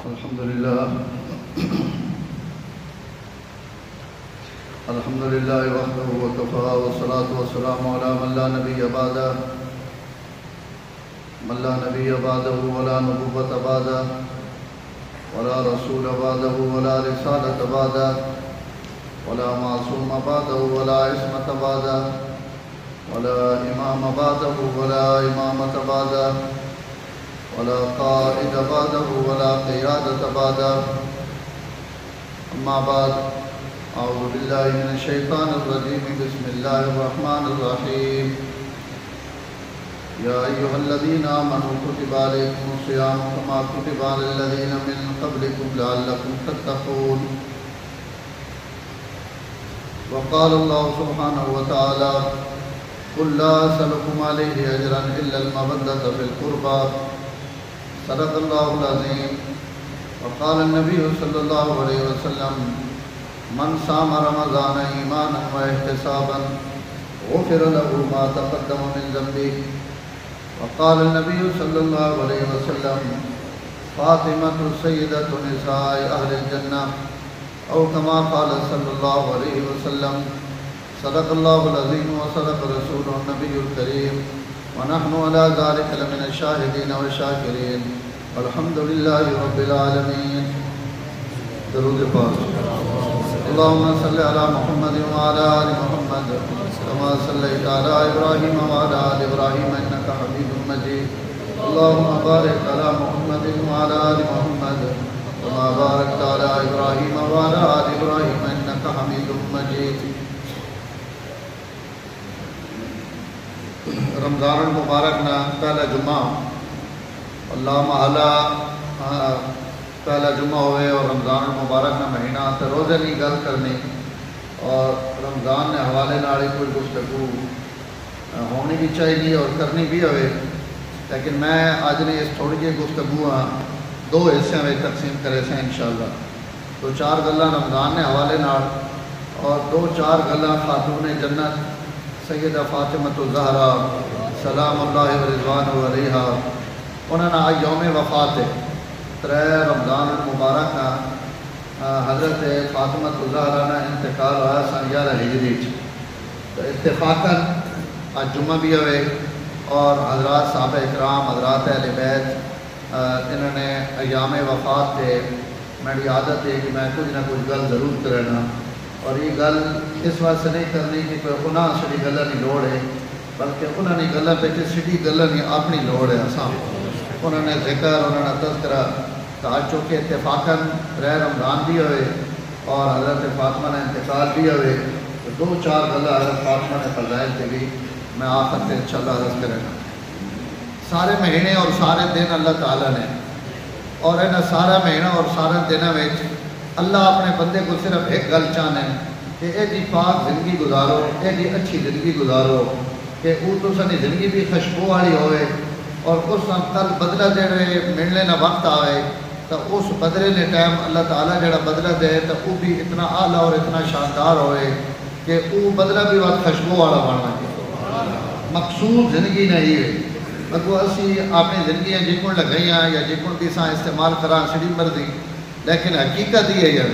الحمد لله الحمد لله وحده وكفى والصلاة والسلام على من لا نبي بعده ولا نبوة بعده ولا رسول بعده ولا رسالة بعده ولا معصوم بعده ولا عصمة بعده ولا إمام بعده ولا إمامة بعده ولا قائد بعده ولا قيادة بعده. أما بعد، أعوذ بالله من الشيطان الرجيم. بسم الله الرحمن الرحيم. يا أيها الذين آمنوا كتب عليكم الصيام كما كتب على الذين من قبلكم لعلكم تتقون. وقال الله سبحانه وتعالى: قل لا أسألكم عليه أجرا إلا المودة في القربى. صدق الله العظيم. وقال النبي صلى الله عليه وسلم: من صام رمضان إيمانا واحتسابا غفر له ما تقدم من ذنبه. وقال النبي صلى الله عليه وسلم: فاطمة سيدة نساء أهل الجنة، أو كما قال صلى الله عليه وسلم. صدق الله العظيم وصدق رسوله النبي الكريم، ونحن على ذلك لمن الشاهدين والشاكرين، والحمد لله رب العالمين. درود پاک. اللهم صل على محمد وعلى آل محمد كما صليت على إبراهيم وعلى آل إبراهيم إنك حميد مجيد. اللهم بارك على محمد وعلى آل محمد كما باركت على إبراهيم وعلى آل إبراهيم إنك حميد مجيد. رمضان المبارک نا پہلا جمعہ اللہ محلہ پہلا جمعہ ہوئے اور رمضان المبارک نا مہینہ تو روزے نہیں گل کرنی اور رمضان نے حوالے نالی کوئی گفتگو ہونی بھی چاہیے اور کرنی بھی ہوئے، لیکن میں آج نے اس تھوڑی جی گفتگو دو حصے میں تقسیم کرے سے انشاءاللہ. دو چار گلاں رمضان نے حوالے نال اور دو چار گلاں خاتون جنت سیدہ فاطمۃ الزہرا سلام اللہ و رضوان علیہا انہوں نے یوم وفات 3 رمضان المبارک حضرت فاطمۃ الزہرا نے انتقال ہوا سن 11 ہجری. تو اتفاقاً آج جمعہ بھی ہوئے اور حضرات صحابہ اکرام حضرات اہل بیت انہوں نے ایام وفات سے میری عادت ہے کہ میں کچھ نہ کچھ گل ضرور کرنا، اور یہ گل اس واسطے نہیں کرنی کہ کوئی انہاں سڑی گلہ نہیں لوڑ ہے، بلکہ انہوں نے گلہ پہ سڑی گلہ نہیں اپنی لوڑ ہے. انہوں نے ذکر انہوں نے تذکرہ تو آج چونکہ اتفاقاً 3 رمضان بھی ہوئے اور حضرت فاطمہ نے انتقال بھی ہوئے، تو 2-4 گلہ حضرت فاطمہ نے فضائل سے بھی میں آخر سے انشاءاللہ عرض کریں گا. سارے مہینے اور سارے دن اللہ تعالیٰ نے اور انہاں سارا مہینہ اور سارے دنوں میں اللہ اپنے بندے کو صرف ایک گل چاہنے کہ اے جی پاک زندگی گزارو، اے جی اچھی زندگی گزارو کہ وہ تو سنی زندگی بھی خوشبو والی ہوئے اور اس کل بدلہ دے رہے ملنے نہ وقت آئے تو اس بدلے نے ٹائم اللہ تعالیٰ جڑا بدلہ دے تو وہ بھی اتنا اعلیٰ اور اتنا شاندار ہوئے کہ وہ بدلہ بھی وقت خوشبو والا بننا چاہیے. مقصود زندگی نہیں ہے اگو اسی اپنی زندگیاں جکن لگائیاں یا جکن کی ساں استعمال کرا سڑی مرضی، لیکن حقیقت یہ ہے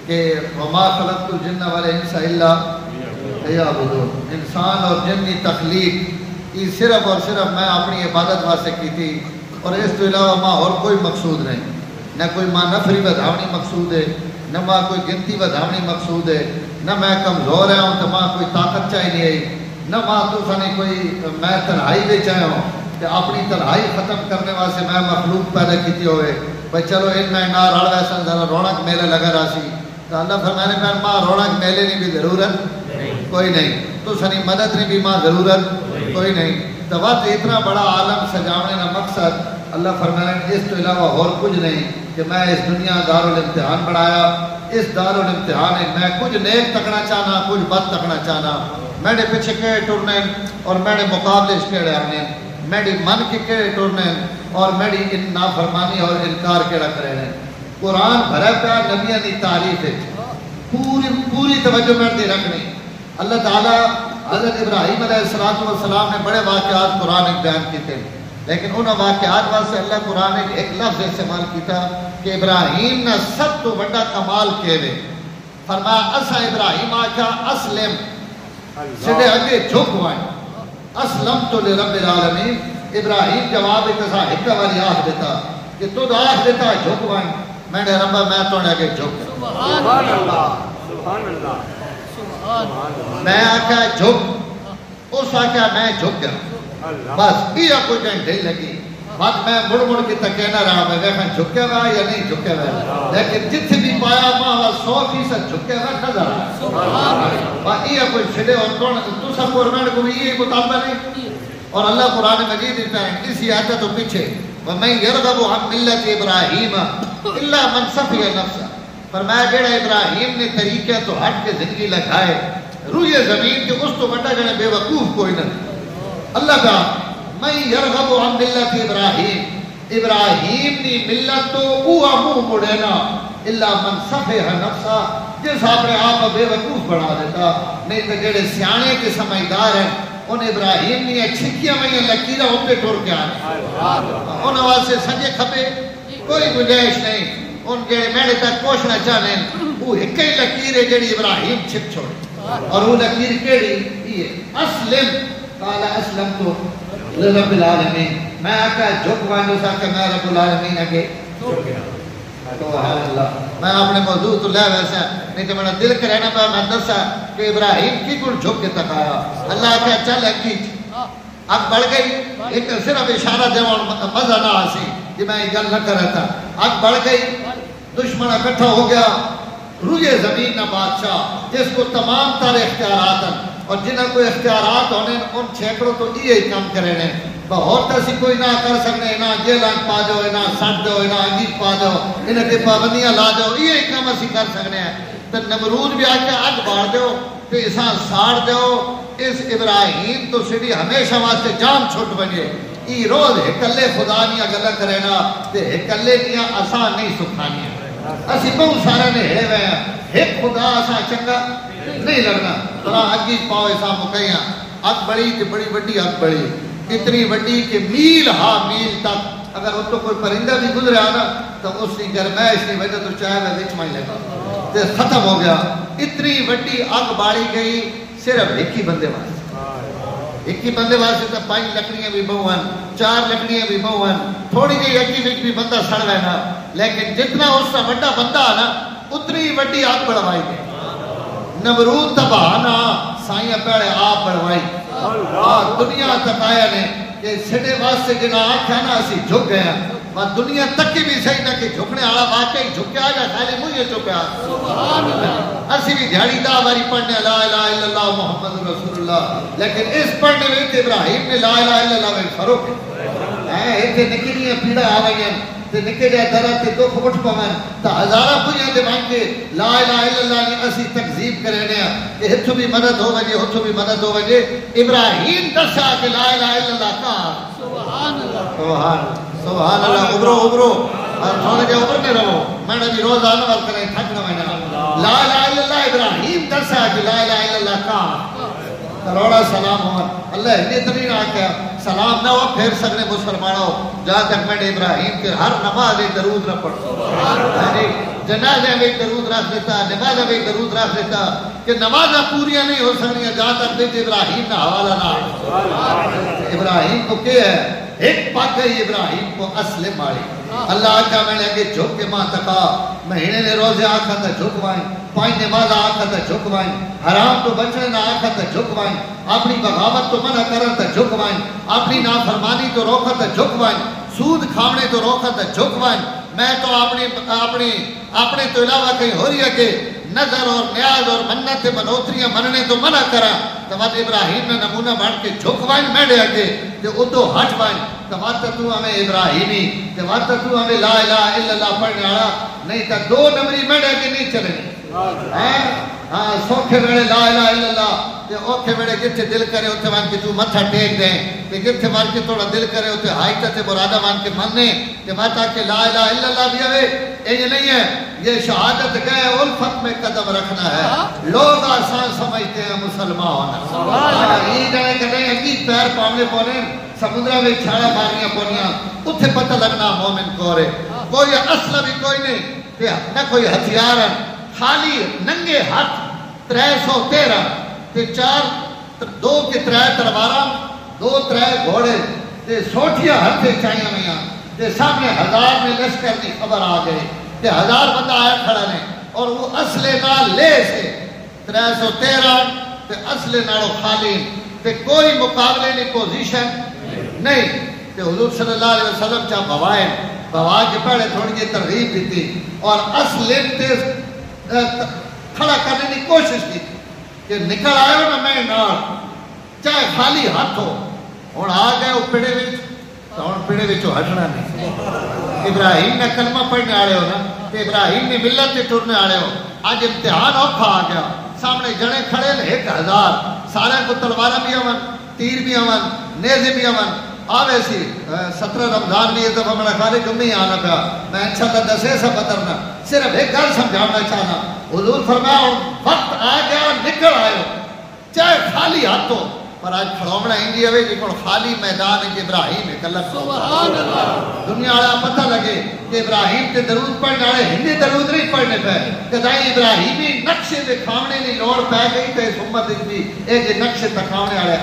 کہ وما خلقت الجن والانس الا لیعبدون. انسان اور جن کی تخلیق یہ صرف اور صرف میں اپنی عبادت واسطے کی تھی، اور اس تو علاوہ ماں اور کوئی مقصود نہیں. نہ کوئی ماں نفری ودھاونی مقصود ہے، نہ ماں کوئی گنتی ودھاونی مقصود ہے، نہ میں کمزور ہوں تو ماں کوئی طاقت چاہیے ہے، نہ ماں تو سنی کوئی میں تنہائی بھی چاہے ہوں کہ اپنی تنہائی ختم کرنے واسطے میں مخلوق پیدا کیتی ہوئے بھائی چلو ان میں نہ رڑ ویسا ذرا رونق میلے لگا رہا سی. تو اللہ فرمانے میں ماں رونق میلے نہیں بھی ضرورت کوئی نہیں، تو سنی مدد نہیں بھی ماں ضرورت کوئی نہیں. تو وقت اتنا بڑا عالم سجاونے کا مقصد اللہ فرمانے اس تو علاوہ اور کچھ نہیں کہ میں اس دنیا دارالامتحان بڑھایا. اس دارالامتحان میں کچھ نیک تکنا چاہنا کچھ بد تکنا چاہنا، میرے پیچھے کہڑے ٹرنے اور میرے مقابلے کہڑے آنے، میری من کے کہڑے ٹرنے اور میری نافرمانی اور انکار کیڑا کرے ہیں. قرآن بھرا پیا نبیوں کی تعریف ہے، پوری توجہ میں دی رکھنی. اللہ تعالیٰ حضرت ابراہیم علیہ السلام نے بڑے واقعات قرآن بیان کیتے، لیکن ان واقعات واسطے اللہ قرآن ایک لفظ استعمال کیتا کہ ابراہیم نے سب تو بڑا کمال کیوے فرمایا اسا ابراہیم آکھا اسلم سیدھے اگے جھک وائیں اسلم تو لرب العالمین ابراہیم جواب کسا حکا والی آخ دیتا کہ تو دا آخ دیتا جھک وائیں میں نے ربا میں تو نے اگے جھک سبحان اللہ سبحان اللہ میں آکھا جھک اس آکھا میں جھک گیا بس یہ کوئی گھنٹے لگی بات میں مڑ کے تکے نہ رہا میں دیکھا جھکے ہوا یا نہیں جھکے ہوا لیکن جت بھی پایا ماں 100% جھکے ہوا نظر آیا بات یہ کوئی چھڑے اور تو سب قرآن کو بھی یہ مطالبہ نہیں اور اللہ قرآن مجید دیتا ہے اسی آیت تو پیچھے وَمَنْ يَرْغَبُ عَنْ مِلَّةِ إِبْرَاهِيمَ إِلَّا مَنْ سَفِيَ نَفْسَهُ فرمایا جڑا ابراہیم نے طریقے تو ہٹ کے زندگی لگائے روئے زمین کے اس تو بڑا جڑا بے وقوف کوئی نہ اللہ کا میں یرغب عن ملت ابراہیم ابراہیم نی ملت تو اوہ منہ مڑے نا الا من صفح نفسا جس اپنے آپ بے وقوف بڑھا دیتا نہیں تو جڑے سیانے کے سمجھدار ہیں ان ابراہیم نی چھکیاں میں لکیرہ ہوتے ٹور کے آنے ان آواز سے سجے کھپے کوئی گنجائش نہیں ان کے میڑے تک کوشنا چاہنے وہ ایک ہی لکیر ہے جڑی ابراہیم چھپ چھوڑے اور وہ لکیر کیڑی یہ اسلم قال اسلم تو لرب العالمین میں آکا جھک وائنو سا کہ میں رب العالمین اگے جھک گیا سبحان اللہ میں اپنے موضوع تو لے ویسا نہیں کہ میرا دل کرنا پا میں دسا کہ ابراہیم کی گل جھک کے تک آیا اللہ کہا چل اکی اب بڑھ گئی ایک صرف اشارہ دے اور مزہ نہ آسی کہ میں یہ گل نہ کر رہا تھا اب بڑھ گئی دشمن اکٹھا ہو گیا روئے زمین نہ بادشاہ جس کو تمام تر اختیارات ہیں اور جنہاں کوئی اختیارات ہونے ان چھیکڑوں تو یہ کام کرے ہیں بہت ایسی کوئی نہ کر سکنے نہ جیلان پا جاؤ نہ سٹ دو نہ انگیت پا جاؤ انہیں کے پابندیاں لا جاؤ یہ کام اسی کر سکنے ہیں تو نمرود بھی آج کے اگ بار دو تو اساں ساڑ دو اس ابراہیم تو سیڑھی ہمیشہ واسطے جان چھوٹ بنگے ای روز ہکلے خدا نیا گلہ کرے نا تے ہکلے نیا آسان نہیں سکھانی ہے اسی بہت سارے نے ہے ہوئے ہیں ایک خدا آسان چنگا نہیں لڑنا بڑا اگی پاؤ ایسا مکیاں اگ بڑی تے بڑی بڑی اگ بڑی اتنی بڑی کہ میل ہا میل تک اگر ان تو کوئی پرندہ بھی گزرے آنا تو اس نے گرمائش کی وجہ تو چاہے میں وچ مائی لگا تے ختم ہو گیا اتنی بڑی اگ باڑی گئی صرف ایک ہی بندے واسطے ایک ہی بندے واسطے تو 5 لکڑیاں بھی بہوان 4 لکڑیاں بھی بہوان تھوڑی جی اگی وچ بھی بندہ سڑ رہنا لیکن جتنا اس کا بڑا بندہ آنا اتنی بڑی آگ بڑھوائی گئی نمرود تباہنا سائیاں پیڑے آپ بڑھوائی دنیا تک آیا نے کہ سڑے واسطے جنا آنکھ ہے نا اسی جھک گئے ہیں اور دنیا تک کی بھی صحیح نہ کہ جھکنے آڑا واقعی جھکے آگا خالی مجھے جھکے آگا اسی بھی جھاڑی دا باری پڑھنے لا الہ الا اللہ محمد رسول اللہ لیکن اس پڑھنے میں ابراہیم نے لا الہ الا اللہ میں فروق ہے ایتھے نکلیاں پیڑا آوائیں تے نکے جائے درہ تے دکھ اٹھ پوائیں تا ہزارہ پوئیں دے بائیں کے لا الہ الا اللہ نے اسی تقذیب کرنے ہیں کہ ہتھو بھی مدد ہو وجے ہتھو بھی مدد ہو وجے ابراہیم دسا کہ لا الہ الا اللہ کہا سبحان اللہ سبحان اللہ ابرو تھوڑے جائے ابر میں رہو میں نے بھی روزانہ وقت کریں تھکنا میں لا الہ الا اللہ ابراہیم دسا کہ لا الہ الا اللہ کہا کروڑا سلام ہوا اللہ نے اتنی نہ کیا سلام نہ ہو پھر سگنے مسلمانوں جہاں تک میں نے ابراہیم کے ہر نماز ایک درود نہ پڑھتا جنازہ میں درود رکھ دیتا نمازہ میں درود رکھ دیتا کہ نمازہ پوریاں نہیں ہو سکنیاں جہاں تک بیت ابراہیم نہ حوالہ نہ ابراہیم کو کیا ہے ایک پاک ہے ابراہیم کو اسلم ماری اللہ آقا میں نے اگے جھک کے ماں تکا مہینے نے روزے آکھا تا جھکوائیں 5 نماز آکھا تا جھکوائیں حرام تو بچنے نہ آکھا تا جھکوائیں اپنی بغاوت تو منع کرن تا جھکوائیں اپنی نافرمانی تو روکا تا جھکوائیں سود کھاونے تو روکا تا جھکوائیں میں تو اپنے تو علاوہ کہیں ہو رہی ہے کہ نظر اور نیاز اور منت منوتریاں مننے تو منع کرا تمہت ابراہیم نے نمونہ بڑھ کے جھکوائیں میڈے اگے کہ ادو ہٹ وائیں تمہت تو ہمیں ابراہیمی تمہت تو ہمیں لا الہ الا اللہ پڑھنے آڑا نہیں تا 2 نمبری میڈے اگے نہیں چلیں ہاں سوکھے ویڑے لا الہ الا اللہ تے اوکھے ویڑے جتھے دل کرے اتھے وان کے تو متھا ٹیک دیں تے جتھے وان کے تھوڑا دل کرے اتھے حاجت تے مرادہ وان کے مننے تے ماتا کہ لا الہ الا اللہ بھی ہوئے یہ نہیں ہے یہ شہادت گئے الفت میں قدم رکھنا ہے لوگ آسان سمجھتے ہیں مسلمان ہونا یہ جانے کہ نہیں عقید پیر پاؤنے پونے سمندرہ میں چھاڑا مارنیاں پونیاں اتھے پتہ لگنا مومن کو رہے کوئی اصلہ بھی کوئی نہیں نہ کوئی ہتھیار ہے خالی ننگے ہاتھ 313 تے 2 کے 3 تلوارا 2 3 گھوڑے تے سوٹھیاں ہتھے چاہیاں میاں تے سامنے 1000 میں لشکر کی خبر آ گئی تے 1000 بندہ آیا کھڑا نے اور وہ اصلے نال لے سے 313 تے اصلے نالو خالی تے کوئی مقابلے نہیں پوزیشن نہیں تے حضور صلی اللہ علیہ وسلم چاہ بوائیں بوا کے پہلے تھوڑی کی ترغیب دی تھی اور اصلے تے کھڑا کرنے کی کوشش کی کہ نکل آئے ہو نا میں نار چاہے خالی ہاتھ ہو اور آ گئے وہ پیڑے وچ تو ان پیڑے وچوں ہٹنا نہیں ابراہیم نے کلمہ پڑھنے آڑے ہو نا کہ ابراہیم نے ملت تے ٹرنے آڑے ہو آج امتحان اوکھا آ گیا سامنے جنے کھڑے لے 1000 سارے کو تلوارہ بھی آون تیر بھی آون نیزے بھی آون آوے سی 17 رمضان بھی یہ دفعہ میں خالی جمعی آنا پیا میں انشاءاللہ 10 سا بدرنا صرف ایک گل سمجھانا چاہنا حضور فرمایا وقت آ گیا نکل آئے ہو چاہے خالی ہاتھ ہو پر آج کھڑومنا ہنگی ہوئے لیکن خالی میدان ہے کہ ابراہیم ایک اللہ دنیا آڑا پتہ لگے کہ ابراہیم تے درود پڑھنے آڑے ہندی درود نہیں پڑھنے پہ کہ دائی ابراہیمی نقشے دے کھامنے نہیں لوڑ پہ گئی تے اس امت بھی ایک نقشے تکھاونے آڑے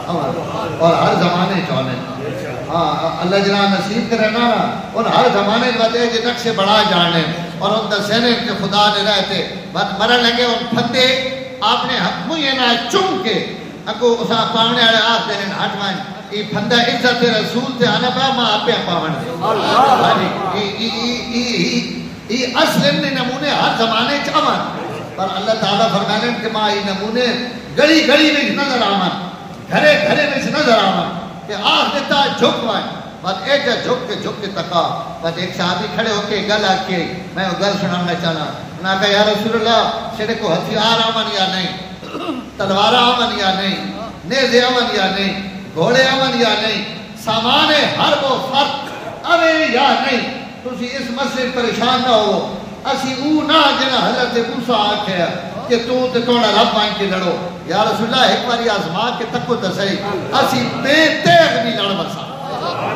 اور ہر زمانے چاہنے اللہ جنہ نصیب کرنا نا اور ہر زمانے بتے کہ نقشے بڑا جانے اور ان دسینے کہ خدا نے رہتے بات مرن لگے ان پھندے آپ نے حکموں یہ نہ چم کے اکو اسا پاونے آڑے آپ دے ہیں ہٹوائیں یہ پھندہ عزت رسول تے آنا پا ماں آپ پہ پاونے یہ اصل نے نمونے ہر زمانے چاہوان پر اللہ تعالیٰ فرمانے کہ ماں یہ نمونے گڑی گڑی میں نظر آمان گھرے گھرے میں نظر آمان کہ آخ دیتا جھکوائیں بات ایک جا جھک کے تکا بات ایک صحابی کھڑے ہو کے گل آکے میں وہ گل سنانا چاہنا انہاں کہا یا رسول اللہ چھڑے کو ہتھیار آمن یا نہیں تلوار آمن یا نہیں نیزے آمن یا نہیں گھوڑے آمن یا نہیں سامان ہر وہ فرق اوے یا نہیں تسی اس مسئلے پریشان نہ ہو اسی او نہ جنہ حضرت موسیٰ آکھے کہ تو تے توڑا رب آئیں کے لڑو یا رسول اللہ ایک باری آزما کے تکو تسائی اسی بے تیغ بھی لڑ بسا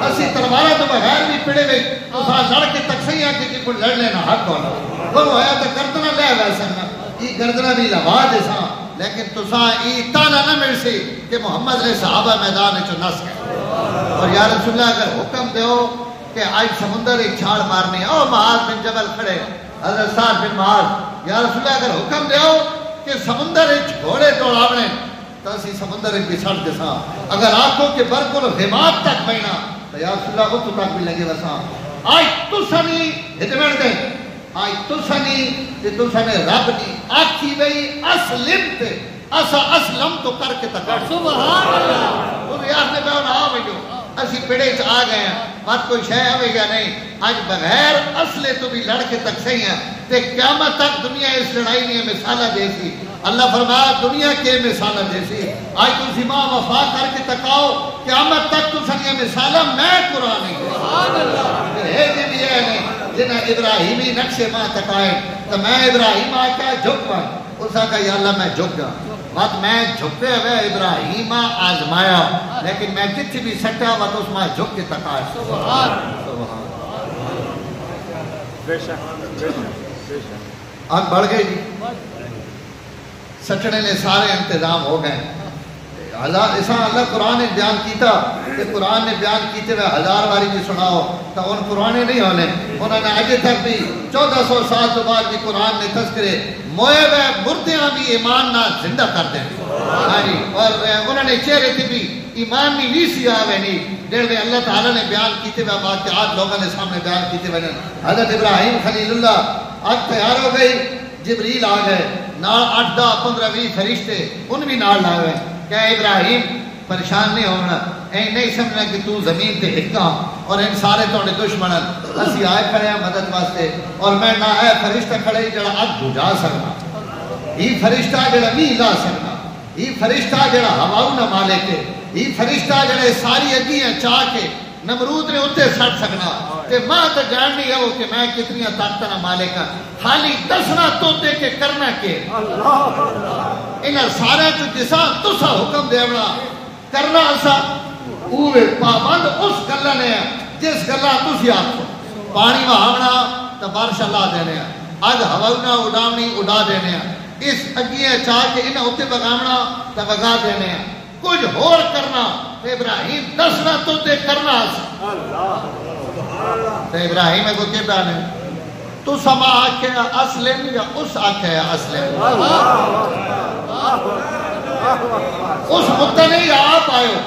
اسی تلوارہ تو بغیر بھی پڑے ہوئے اسا لڑ کے تکسیاں کے کوئی لڑ لینا حق ہونا وہ ہے تو گردنہ لے ویسا نا یہ گردنہ بھی لوا دے سا لیکن تسا یہ تانا نہ مل سی کہ محمد نے صحابہ میدان چو نس گئے اور یا رسول اللہ اگر حکم دیو کہ آج سمندر ایک چھاڑ مارنی او معاذ بن جبل کھڑے حضرت سعد بن معاذ یا رسول اللہ اگر حکم دیو کہ سمندر ایک گھوڑے دوڑاونے تو اسی سمندر ایک بسڑ دسا اگر آنکھوں کے برکل غمات تک بہنا تو یا رسول اللہ اتو تک بھی لگے وسا آج تسانی ہدمن دے آج تسانی رب نی آکھی بئی اسلم تے اسا اسلم تو کر کے تکا سبحان اللہ تو ریاض نے بیون آوے جو اسی پیڑے چ آ گئے ہیں بات کوئی شے آوے گا نہیں آج بغیر اصلے تو بھی لڑ کے تک صحیح ہیں تے قیامت تک دنیا اس لڑائی نے مثالہ دے سی اللہ فرمایا دنیا کے مثالہ دے سی آج تو زما وفا کر کے تکاؤ قیامت تک تو سنیا مثالہ میں قرآن نہیں سبحان اللہ ہے جی بھی ہے نہیں جنہ ابراہیمی نقشے ماں تکائے تو میں ابراہیم آکا جھک پائیں اسا کہا یا اللہ میں جھک گا بات میں جھکتے ہوئے ابراہیمہ آزمایا لیکن میں جتنی بھی سٹا بات اس میں جھک کے تکائے سبحان آگ بڑھ گئی جی سٹنے نے سارے انتظام ہو گئے اللہ قرآن نے بیان کیتا کہ قرآن نے بیان کیتے ہوئے 1000 باری بھی سناؤ تو ان قرآن نہیں ہونے انہوں نے آگے تک بھی 1400 سال تو بعد بھی قرآن نے تذکرے موئے ہوئے مردیاں بھی ایمان نہ زندہ کر دیں اور انہوں نے چہرے تھی بھی ایمان نہیں ویسی آوے نہیں ڈیڑھ میں اللہ تعالیٰ نے بیان کیتے ہوئے واقعات لوگوں نے سامنے بیان کیتے ہوئے حضرت ابراہیم خلیل اللہ آج تیار ہو گئی جبریل آ گئے نال 8 10 15 20 فرشتے ان بھی نال لائے ہوئے کہ ابراہیم پریشان نہیں ہونا، اے نہیں سمجھنا کہ تو زمین تے ہکا اور ان سارے توڑے دشمن اسی آئے کھڑے ہیں مدد واسطے، اور میں نہ اے فرشتہ کھڑے جڑا اگ بجھا سکنا، یہ فرشتہ جڑا نہیں لا سکنا، یہ فرشتہ جڑا ہواؤں نہ مالک ہے، یہ فرشتہ جڑا ساری اگیاں چاہ کے نمرود نے اتنے سڑ سکنا، تے ماں تو جان نہیں ہو کہ میں کتنی طاقت نہ مالک ہاں، خالی دسنا تو دے کے کرنا کے انہاں سارے جو جسا تسا حکم دیونا کرنا اسا اوے پابند اس گلہ نے جس گلہ تسی آکھو، پانی وہاونا تو بارش اللہ دینے ہیں، اگ ہواؤنا اڑاونی اڑا دینے ہیں، اس اگیاں چاہ کے انہاں اتنے بگاونا تو بگا دینے ہیں، کچھ ہور کرنا تو ابراہیم دسنا تو دے کرنا اسا تو ابراہیم کو کیا بیانے تو سما آکھے اسلم یا اس آکھے اسلم، اس مدہ نہیں آپ آئے ہو،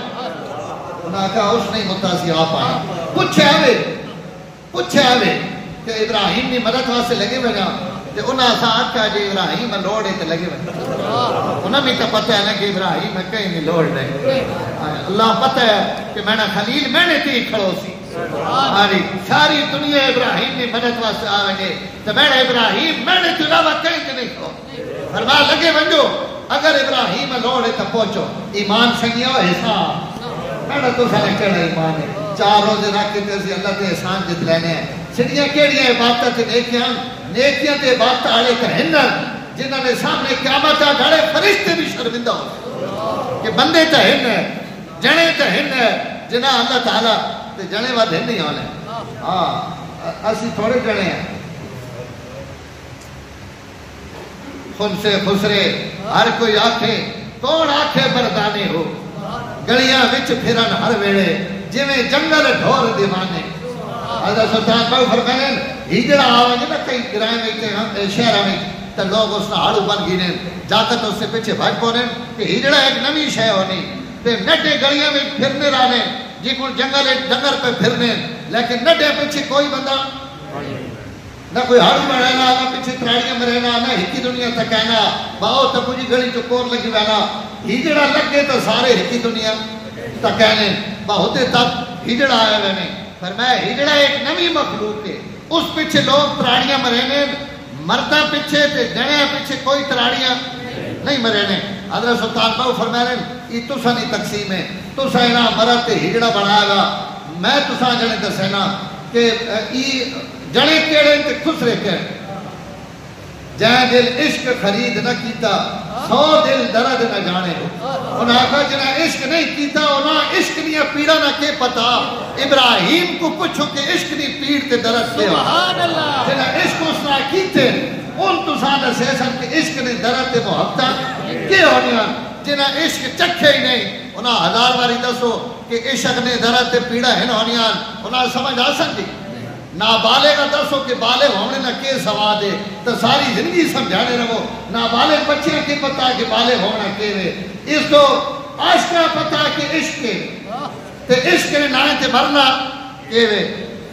انہوں نے کہا اس نہیں مدہ سی آپ آئے، پوچھے آوے کہ ابراہیم نے مدد واسے لگے بنا، کہ انہوں نے آکھا جی ابراہیم لوڑے تے لگے بنا، انہوں نے تو پتہ ہے نا کہ ابراہیم کہیں نہیں لوڑ رہے، اللہ پتہ ہے کہ میں نے خلیل میں نے تھی کھڑو سی، ساری دنیا ابراہیم نے مدد واسطے آوے تو میں نے ابراہیم میں نے تلاوہ کہیں نہیں کھڑو، فرما لگے بنجو اگر ابراہیم لوڑے تو پہنچو، ایمان سنگیو حساب، میں نے تو سارے کہنا ایمان ہے، 4 روزے رکھے تے اسی اللہ تے احسان جت لینے ہیں، سڑیاں کیڑیاں عبادت تے نیکیاں تے عبادت آلے کہنن جنہوں نے سامنے قیامت آڑے فرشتے بھی شرمندہ ہو کہ بندے تہن ہے جنے تہن ہے جنہ اللہ تعالیٰ تے جنے واد ہن نہیں آنے، اسی تھوڑے جنے ہیں خنسے خسرے ہر کوئی آکھے کون آکھے بردانے ہو، گلیاں وچ پھرن ہر ویڑے جویں جنگل ڈھور دیوانے، حضرت سلطان باو فرمائیں ہجڑا آویں نا کئی گرائیں میں شہرہ میں تو لوگ اس نے ہاڑو بن گینے جاکت اس سے پیچھے بھاج پونے کہ ہجڑا ایک نمی شے ہونی تے نڈے گلیاں میں پھرنے رانے جی کون جنگل پہ پھرنے لیکن نڈے پیچھے کوئی بندہ نہ کوئی ہاڑو بڑھانا نہ پیچھے تراڑیاں میں رہنا نہ ہکی دنیا تک کہنا باؤ تو مجھے گلی تو کور لگی بینا ہجڑا لگے تو سارے ہکی دنیا تک کہنے باہتے تک ہجڑا آیا رہنے فرمایا ہجڑا ایک نمی مخلوق ہے، اس پیچھے لوگ تراڑیاں مرہنے مردہ پیچھے تے جنیاں پیچھے کوئی تراڑیاں نہیں مرہنے، حضرت سلطان باو فرمائے یہ تسا نہیں تقسیم ہے، تسا اینا مرد تے ہجڑا بڑھائے گا، میں تسا جنے دسینا کہ یہ جنے کیڑے تے خسرے کے جائیں دل عشق خرید نہ کیتا 100 دل درد نہ جانے ہو، انہاں کہا جنہ عشق نہیں کیتا انہاں عشق نہیں پیڑا نہ کے پتا، ابراہیم کو پوچھو کہ عشق نہیں پیڑ تے درد کے جنہ عشق اس نے کیتے ان تو سانا سیسن کہ عشق نہیں درد تے محبتہ کے ہونیاں، جنہ عشق چکھے ہی نہیں انہاں 1000 باری دسو کہ عشق نے درد تے پیڑا ہن ہونیاں، انہاں سمجھ آ سکتی نابالغ دسو کہ بالغ ہونے نہ کے سواد ہے تو ساری زندگی سمجھانے رہو، نابالغ بچیاں کی پتہ کہ بالغ ہونا کے رہے، اس تو عاشقہ پتہ کہ عشق ہے تے عشق نے نائیں تے مرنا کے رہے،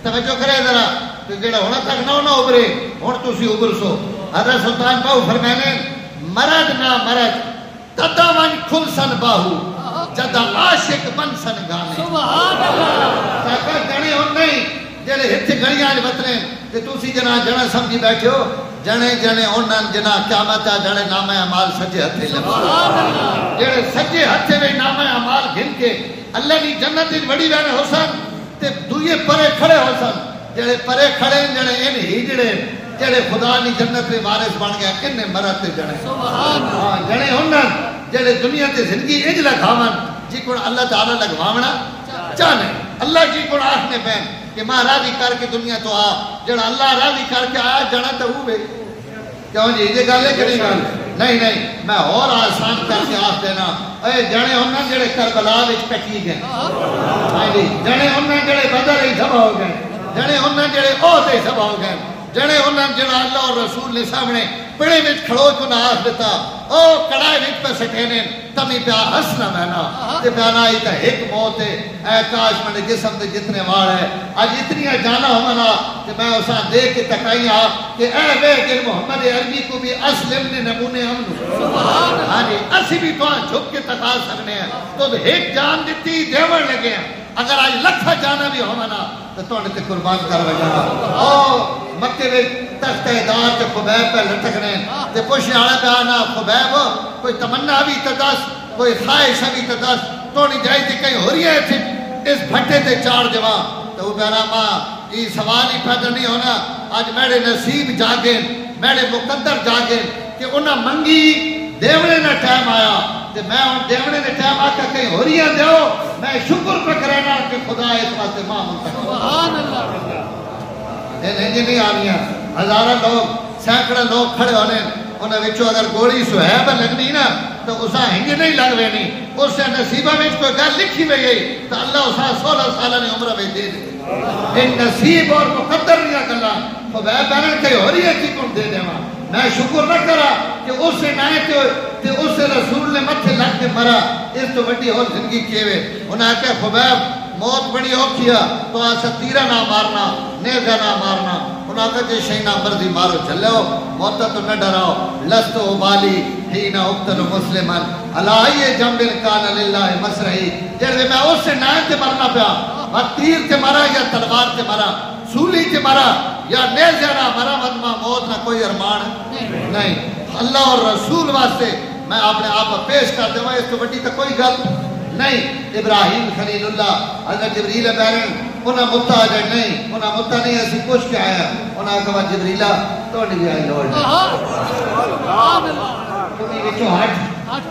توجہ کرے ذرا تو جڑا ہونا تک نہ ابھرے ہون تسی ابھر سو، حضرت سلطان باو فرمانے مرد نہ مرد تدا ون کھل سن باہو جدا عاشق بن سن گانے، سبحان اللہ تاکہ جنے ہون نہیں جڑے ہتھے گھڑیاں آج بتنے کہ تُسی جنا سمجھی بیٹھے ہو جنے انہاں جنا قیامت جنے نام اعمال سجے ہتھے لگا جڑے سجے ہتھے میں نام اعمال گھن کے اللہ کی جنت وچ وڑی وینے حسن تے دوئے پرے کھڑے حسن جڑے پرے کھڑے جڑے ان ہجڑے جڑے خدا کی جنت میں وارث بن گیا کنے مرد تے جنے سبحان اللہ جنے انہاں جڑے دنیا تے زندگی انج لگاون جی کو اللہ تعالی لگواونا چاہنے اللہ جی کو آکھنے پین کہ ماں راضی کر کے دنیا تو آ جڑا اللہ راضی کر کے آیا جانا تو ہوئے کیوں جی یہ گل ہے کہ نہیں گل نہیں میں اور آسان کر کے آخ دینا اے جنے انہاں جڑے کربلا وچ کٹی گئے جنے انہاں جڑے بدر ہی سبا ہو گئے جنے انہاں جڑے عہد ہی سبا ہو گئے جڑے انہاں جڑا اللہ اور رسول نے سامنے پڑے وچ کھڑو جو نہ آخ دیتا او کڑائے وچ پہ سٹھینے تمی پیا ہسنا مینا تے پیانا ہی تا ایک موت ہے اے کاش میں جسم تے جتنے وار ہے آج اتنی جانا ہونا کہ میں اساں دیکھ کے تکائیں کہ اے بے دل محمد عربی کو بھی اسلم نے نمونے ہم ہاں جی اسی بھی تو جھک کے تکا سکنے ہیں تو ایک جان دیتی دیوڑ لگے ہیں اگر آج لکھا جانا بھی ہونا تو توڑے تے قربان کر وجانا او مکے میں تخت دار تے خبیب پہ لٹکنے تے پوشی آنا پہ آنا خبیب کوئی تمنا بھی تدس کوئی خواہش بھی تدس توڑی جائی تھی کہیں ہو رہی ہے تھی اس بھٹے تے چار جوان تو وہ کہنا ماں یہ سوال ہی پیدا نہیں ہونا آج میرے نصیب جاگیں میرے مقدر جاگیں کہ انہاں منگی دیوڑے نہ ٹائم آیا تے میں ان دیوڑے نے ٹائم آکا کہیں ہو رہی ہے دیو میں شکر پہ کرنا کہ خدا اس واسطے ماں منتقل سبحان اللہ انہیں نہیں آنیاں ہزارہ لوگ سینکڑے لوگ کھڑے ہونے انہیں وچو اگر گوڑی سہیب لگنی نا تو اسا ہنگ نہیں لگ وینی اس سے نصیبہ میں کوئی گل لکھی ہوئی گئی تو اللہ اسا 16 سالہ نے عمرہ میں دے دے ان نصیب اور مقدر نہیں گلا خبیب بہنن کہیں ہو رہی ہے کی کون دے دے ماں میں شکر نہ کرا کہ اس سے نائے تے اس سے رسول نے متھے لگ کے مرا اس تو بڑی اور زندگی کیوے انہیں کہا خبیب موت بڑی ہو کیا تو آسا تیرہ نہ مارنا نیزہ نہ مارنا انہیں کہا کہ شہینہ مرضی مارو چلے ہو موتا تو نہ ڈراؤ لستو ابالی ہینا اقتل مسلمان علائیے جنبن کان للہ مسرحی جیسے میں اس سے نائے تے مرنا پیا وہ تیر تے مرا یا تلوار تے مرا سولی تے مرا یا نیزہ نہ مرا ودمہ موت نہ کوئی ارمان نہیں اللہ اور رسول واسطے میں اپنے آپ پیش کر دوں اس تو بڑی تو کوئی گل نہیں ابراہیم خلیل اللہ حضرت جبریل بہرن انہاں متا جڑ نہیں انہاں متا نہیں ایسی کچھ کے آیا انہاں کہا جبریلہ تو نہیں آئی لوڑ تمہیں وچو ہٹ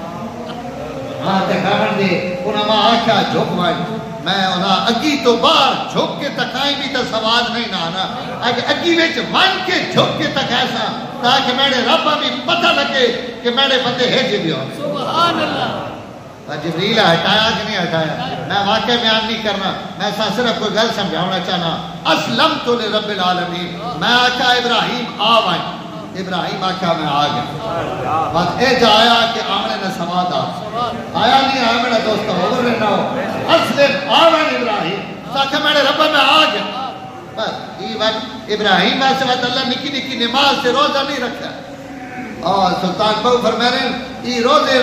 ہاں تکاون دے انہاں ماں آکھا جھک مائیں میں انہاں اگی تو بار جھک کے تکائیں بھی تو سواد نہیں نہ آنا اگی وچ ون کے جھک کے تکائسا تاکہ میرے ربا بھی پتہ لگے کہ میرے بندے ہے جی بھی ہوں سبحان اللہ جبریل ہٹایا کہ نہیں ہٹایا میں واقع بیان نہیں کرنا میں صرف کوئی گل سمجھاؤنا چاہنا اسلمت لرب العالمین میں آقا ابراہیم آوائیں ابراہیم آقا میں آگیا بس اے جایا کہ آمنے نے سماد آیا نہیں آیا میرا دوست ہوگر رہنا ہو اسلم آوائیں ابراہیم تاکہ میرے رب میں آگیا بس یہ وقت ابراہیم ایسے وقت اللہ نکی نکی نماز سے روزہ نہیں رکھا اور سلطان بہو فرمیرے یہ روزے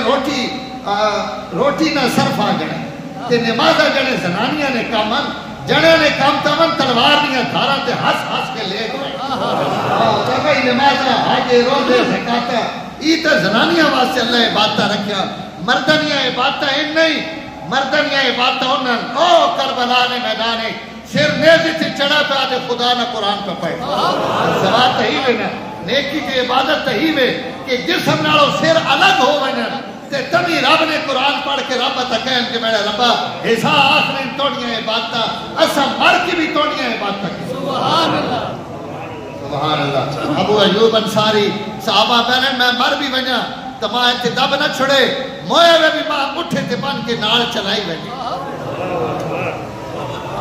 روٹی نہ صرف آ جڑے تے نمازہ جڑے زنانیاں نے کامن جڑے نے کام تمن تلوار دیا دھارا تے ہس ہس کے لے گئے جگہ نمازہ آگے روزے زکاتا یہ تے زنانیاں واسطے اللہ عبادتہ رکھیا مردنیاں عبادتہ ان نہیں مردنیاں عبادتہ انہاں او کربلا نے میدانے سر نیزی تھی چڑھا پہ آدھے خدا نہ قرآن پہ پائے سوال تحیوے نا نیکی کی عبادت تحیوے کہ جسم نالو سر الگ ہو وینا تے تمی رب نے قرآن پڑھ کے رب تکین کہ میرے ربا ایسا آخرین توڑیاں عبادتہ اسا مر کی بھی توڑیاں عبادتہ کی سبحان اللہ سبحان اللہ ابو ایوب انصاری صحابہ بہنیں میں مر بھی بنیا تو ماں انتے دب نہ چھڑے موئے میں بھی ماں اٹھے تے بن کے نال چلائی بنی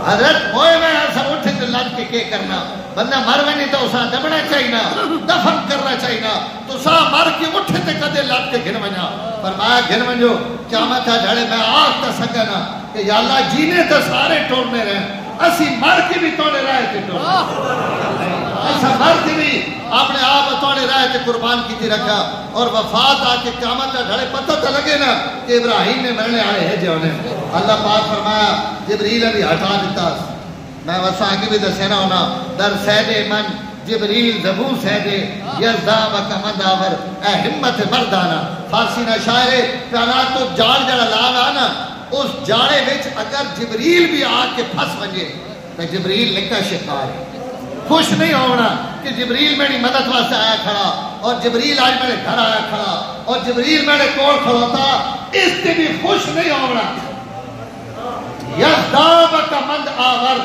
حضرت موئے میں سب اٹھے تے لڑ کے کرنا بندہ مر میں نہیں تو اسا دبنا چاہینا دفن کرنا چاہینا تو سا مر کے اٹھے تے کدے لڑ کے گھن بنیا فرمایا گھن بنجو قیامت جھڑے میں آگ تا سکنا کہ یا اللہ جینے تا سارے ٹورنے رہے اسی مر کے بھی توڑے رہے تھے ٹورنے ایسا مر کے بھی اپنے آپ توڑے رہے تھے قربان کی تھی رکھا اور وفات آ کے قیامت جھڑے پتہ تا لگے نا کہ ابراہیم نے مرنے آئے ہیں جو انہیں اللہ پاک فرمایا جبریل ابھی ہٹا دیتا میں وسا آگے بھی دسینا ہونا در سید من جبریل زبور سیدے یزدہ وکا مداور اے ہمت مردانا فارسی نہ شاعرے پیانا تو جال جڑا لاغا نا اس جاڑے وچ اگر جبریل بھی آگ کے پھس ونجے تو جبریل لکھا شکار خوش نہیں ہونا کہ جبریل میری مدد واسطے آیا کھڑا اور جبریل آج میرے گھر آیا کھڑا اور جبریل میرے کول کھڑا تھا اس سے بھی خوش نہیں ہونا یزداب کا مند آور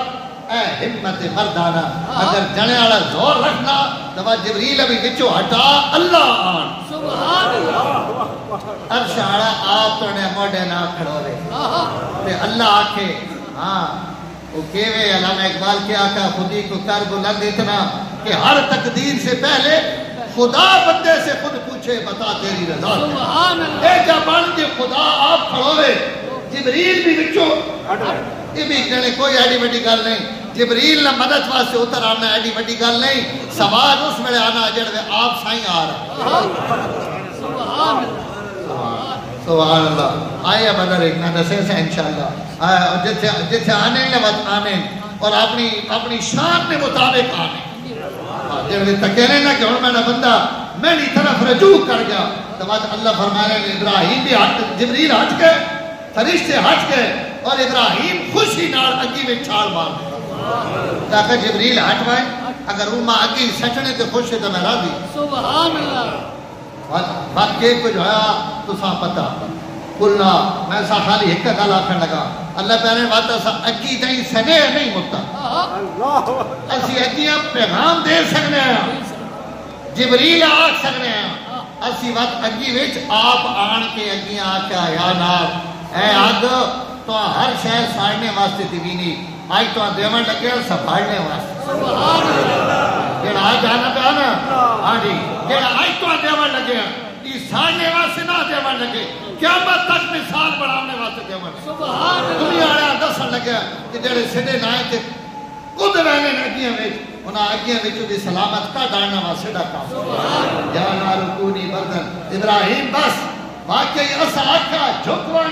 اے ہمت مردانہ اگر جنے والا زور رکھنا تو وہ جبریل ابھی وچو ہٹا اللہ آن سبحان اللہ عرش آڑا آپ تو نے موڑے نہ کھڑو رہے تے اللہ آکھے ہاں وہ کیوے علامہ اقبال کے آقا خودی کو کرب لگ اتنا کہ ہر تقدیر سے پہلے خدا بندے سے خود پوچھے بتا تیری رضا اے جا بن کے خدا آپ کھڑوے جبریل بھی بچو یہ بھی کہنے کوئی ایڈی بڑی گل نہیں جبریل نہ مدد واسطے اتر آنا ایڈی بڑی گل نہیں سوال اس میں آنا جڑے آپ سائیں آ رہا سبحان اللہ آئے بدر ایک نہ دسے سے انشاءاللہ جتھے آنے لوت آنے اور اپنی شان کے مطابق آنے جڑے تکینے نہ کہ میں نہ بندہ میری طرف رجوع کر گیا تو بعد اللہ فرمانے ابراہیم بھی جبریل ہٹ گئے فرشتے ہٹ گئے اور ابراہیم خوشی نال اگی میں چھال مار دے تاکہ جبریل ہٹوائے اگر اوما اگی سچنے تے خوش ہے تو میں راضی سبحان اللہ بات کے کچھ ہویا تو ساں پتا کلنا میں سا خالی ایک گل آکھن لگا اللہ پہنے واتا سا اگی دیں سنے نہیں متا اسی اگیاں پیغام دے سکنے ہیں جبریل آکھ سکنے ہیں اسی وقت اگی وچ آپ آن کے اگیاں آکھا یا نار اے آگ تو ہر شہر ساڑھنے واسطے تیوینی آج تو دیوان لگے اور سفارنے واسطے جیڑا آج آنا پہ آنا ہاں جی جیڑا آج تو دیوان لگے یہ ساڑھنے واسطے نہ دیوان لگے قیامت تک مثال بڑھانے واسطے دیوان لگے دنیا آیا دسن لگے کہ جیڑے سڑے نائے کہ کود رہنے نگیاں ویچ انہاں اگیاں ویچو بھی سلامت کا ڈالنا واسطے ڈاکا یا نارکونی بردن ابراہیم بس واقعی اسا آکھا جھکوان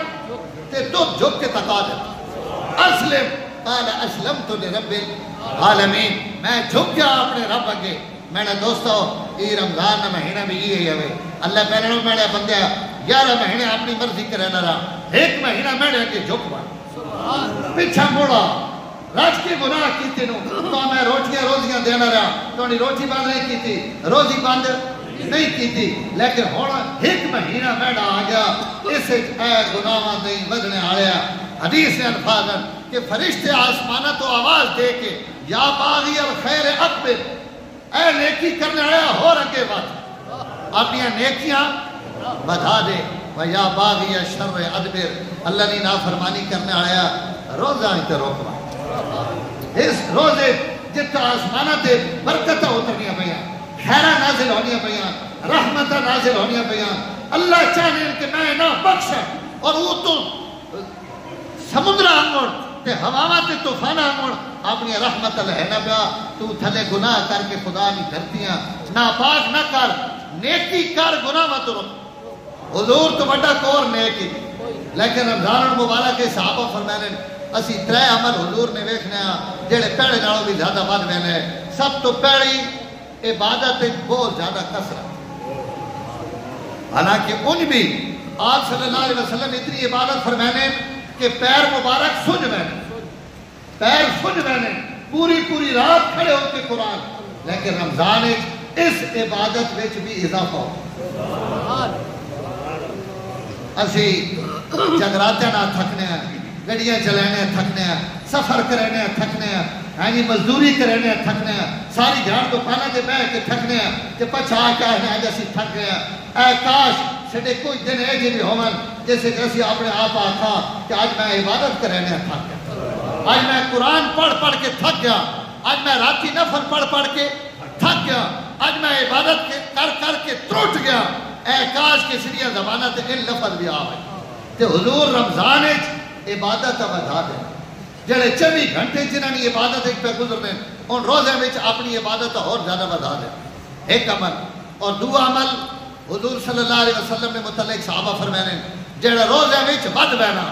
تے تو جھک کے تقا دیتا اسلم قال اسلمت لرب العالمین میں جھک گیا اپنے رب اگے میں نے دوستو یہ رمضان نہ مہینہ بھی یہ ہے اللہ پہلے نو میں نے بندے 11 مہینے اپنی مرضی کرے نہ رہا ایک مہینہ میں نے اگے جھک پا پیچھا موڑا راج کے گناہ کیتے نو تو میں روٹیاں روزیاں دینا رہا تو انہی روٹی بند نہیں کی تھی روزی بند نہیں کی تھی لیکن ہونا ایک مہینہ میں نہ آ گیا اسے اے گناہ نہیں بدنے آیا حدیث نے الفاظن کہ فرشتے آسمانہ تو آواز دے کے یا باغی الخیر اکبر اے نیکی کرنے آیا ہو رکھے بات اپنی نیکیاں بڑھا دے ویا باغی شر ادبر اللہ نے نافرمانی کرنے آیا روزہ ہی تے روکوا اس روزے جتا آسمانہ تے برکتہ اترنیاں پہیاں خیرہ نازل ہونیاں پہیاں رحمتہ نازل ہونیاں پہیاں اللہ چاہنے کہ میں نہ بخشا اور وہ تو سمندر آنگوڑ تے ہواما تے طوفانہ آنگوڑ اپنی رحمت لہنا پیا تو تھلے گناہ کر کے خدا نہیں دھرتیاں ناپاک نہ کر نیکی کر گناہ مت رکھ حضور تو بڑا کور نیکی لیکن رمضان المبارک کے صحابہ فرمانے اسی 3 عمل حضور نے ویکھنے ہیں جڑے پہلے نالوں بھی زیادہ بد وینے سب تو پہلی عبادت بہت زیادہ کثرت حالانکہ ان بھی آپ صلی اللہ علیہ وسلم اتنی عبادت فرمانے کہ پیر مبارک سج رہنے پیر سج رہنے پوری رات کھڑے ہو کے قرآن لیکن رمضان اس عبادت وچ بھی اضافہ ہو اسی جگراتے نہ تھکنے ہیں گڑیاں چلانے تھکنے ہیں سفر کرنے تھکنے ہیں یعنی مزدوری کرنے تھکنے ہیں ساری جھاڑ دکانہ دے بیٹھ کے تھکنے ہیں کہ پچھا کیا ہے جیسی تھک گئے ہیں اے کاش سڑے کوئی دن ہے بھی ہومن جیسے کہ اپنے آپ آتا کہ آج میں عبادت کرنے تھک گیا آج میں قرآن پڑھ کے تھک گیا آج میں راتی نفل پڑھ کے تھک گیا آج میں عبادت کر کے ترٹ گیا اے کاش کے سڑیاں زبانہ تے ان لفظ بھی آوے تے حضور رمضان عبادت بڑھا دے جڑے 24 گھنٹے جنہاں نے عبادت ایک پہ گزرنے ان روزے وچ اپنی عبادت اور زیادہ بڑھا دے ایک عمل اور دو عمل حضور صلی اللہ علیہ وسلم نے متعلق صحابہ فرمانے جڑا روزے وچ بد بہنا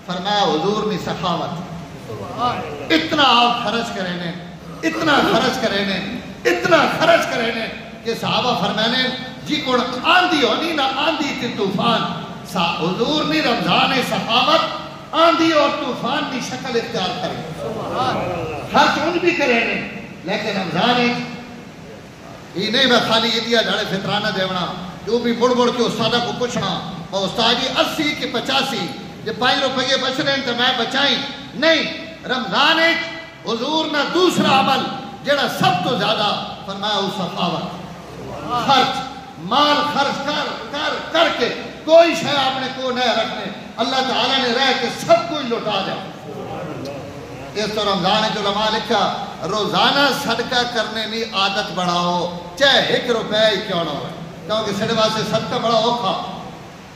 فرمایا حضور نے سخاوت اتنا آپ خرچ کرنے اتنا خرچ کرنے کہ صحابہ فرمانے جی کون آندھی ہونی نہ آندھی تے طوفان حضور نے رمضان سخاوت آندھی اور طوفان کی شکل اختیار کرے خرچ ان بھی کرے لیکن رمضان یہ نہیں میں خالی یہ دیا جاڑے فطرانہ دیونا جو بھی مڑ کے استادہ کو پوچھنا اور استاد جی 80 کے 85 جب 5 روپے بچ رہے ہیں تو میں بچائیں نہیں رمضان حضور نے دوسرا عمل جڑا سب تو زیادہ فرمایا وہ سخاوت خرچ مال خرچ کر کے کوئی شے اپنے کو نہ رکھنے اللہ تعالیٰ نے رہ کے سب کوئی لوٹا جائے اس تو رمضان جو علماء لکھا روزانہ صدقہ کرنے کی عادت بڑھاؤ، چاہے 1 روپے ہی کیوں نہ ہو، کیونکہ سارے واسطے صدقہ بڑا اوکھا،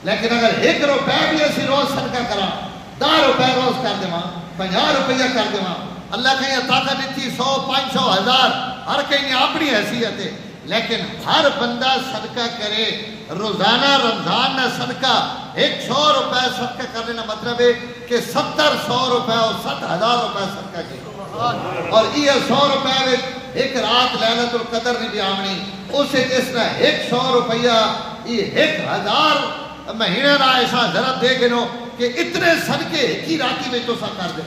لیکن اگر 1 روپے بھی اسی روز صدقہ کرا، 10 روپے روز کر دیں، 50 روپیہ کر دیں، اللہ کہیں طاقت دیتی 100 500 1000 ہر کہیں اپنی حیثیت ہے، لیکن ہر بندہ صدقہ کرے روزانہ رمضان نہ صدقہ 100 روپے صدقہ کرنے کا مطلب ہے کہ 70 روپے اور 70,000 روپے صدقہ کی، اور یہ 100 روپے میں ایک رات لیلۃ القدر نے بھی آمنی، اسے جس نے 100 روپیہ یہ 1000 مہینے نہ ایسا ضرب دے گنو کہ اتنے صدقے کی راتی میں تو سا کر دے۔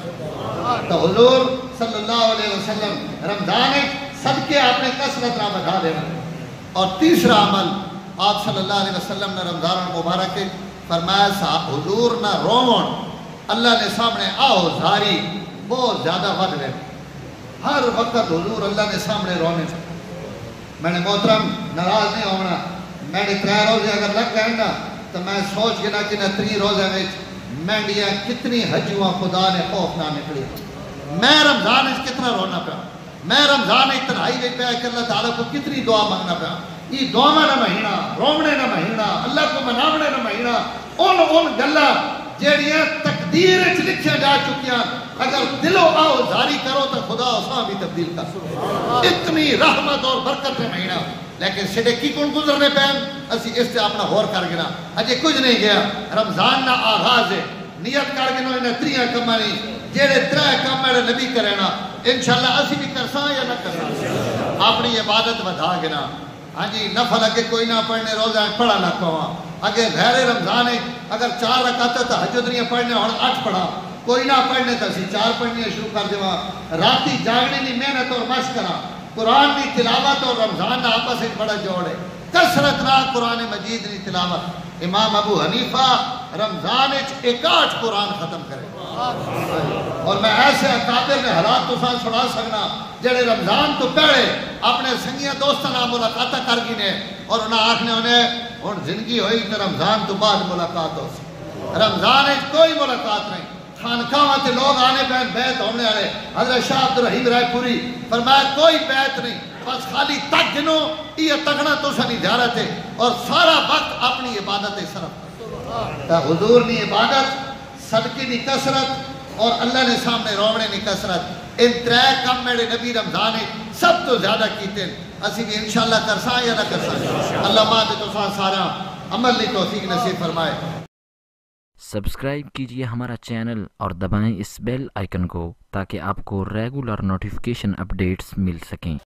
تو حضور صلی اللہ علیہ وسلم رمضان صدقے آپ نے کثرت نہ بڑھا دینا۔ اور تیسرا عمل آپ صلی اللہ علیہ وسلم نے رمضان المبارک فرمایا صاحب حضور نہ رومن اللہ نے سامنے آؤ زاری بہت زیادہ ود رہے، ہر وقت حضور اللہ نے سامنے رونے سے۔ میں نے محترم ناراض نہیں ہونا، میں نے 3 روزے اگر لگ گئے نا تو میں سوچ گنا کہ 3 روزے میں مینڈیاں کتنی حجواں خدا نے خوف نہ نکلی، میں رمضان اس کتنا رونا پیا، میں رمضان تنہائی میں پیا کہ اللہ تعالیٰ کو کتنی دعا مانگنا پیا، یہ دعا نہ مہینہ رونے نہ مہینہ اللہ کو مناونے نہ مہینہ ان گلا جیڑیاں تقدیر وچ لکھیاں جا چکیاں اگر دلو آؤ زاری کرو تو خدا اساں بھی تبدیل کر سکتا، اتنی رحمت اور برکت ہے مہینہ، لیکن سڈے کی کون گزرنے پین اسی اس سے اپنا غور کر گنا، اجے کچھ نہیں گیا، رمضان نہ آغاز ہے، نیت کر گنو انہیں 3 کماں نہیں جیڑے 3 کام میرے نبی کرینا انشاءاللہ اسی بھی کرساں یا نہ کرساں، اپنی عبادت ودھا گنا، ہاں جی نفل اگے کوئی نہ پڑھنے روزہ پڑھا نہ پوا، اگے غیر رمضان ہے اگر 4 رکعت تہجد نہیں پڑھنے اور 8 پڑھا، کوئی نہ پڑھنے تو اسی 4 پڑھنے شروع کر دیوا، راتی جاگنے کی محنت اور مشق کرا، قرآن کی تلاوت اور رمضان کا آپس میں بڑا جوڑ ہے، کثرت نہ قرآن مجید کی تلاوت، امام ابو حنیفہ رمضان 61 قرآن ختم کرے، اور میں ایسے اکابر نے حالات تو سان سنا سکنا جڑے رمضان تو پہلے اپنے سنگیاں دوستوں نال ملاقات کر گئی نے اور انہاں آکھنے انہیں ہن زندگی ہوئی تو رمضان تو بعد ملاقات ہو سی، رمضان کوئی ملاقات نہیں، خانقاہاں تے لوگ آنے پہن بیت ہونے والے، حضرت شاہ عبد الرحیم رائے پوری فرمایا کوئی بیت نہیں، بس خالی تک گنو یہ تکنا تو سنی زیارت ہے اور سارا وقت اپنی عبادت صرف تا حضور نے عبادت صدقے کی کثرت اور اللہ نے سامنے رونے کی کثرت، ان 3 کام میرے نبی رمضان سب تو زیادہ کیتے ہیں، اسی بھی انشاءاللہ کرساں یا نہ کرساں، اللہ ماں دے تو سارا عمل لی توفیق نصیب فرمائے۔ سبسکرائب کیجئے ہمارا چینل اور دبائیں اس بیل آئیکن کو تاکہ آپ کو ریگولر نوٹیفیکیشن اپڈیٹس مل سکیں۔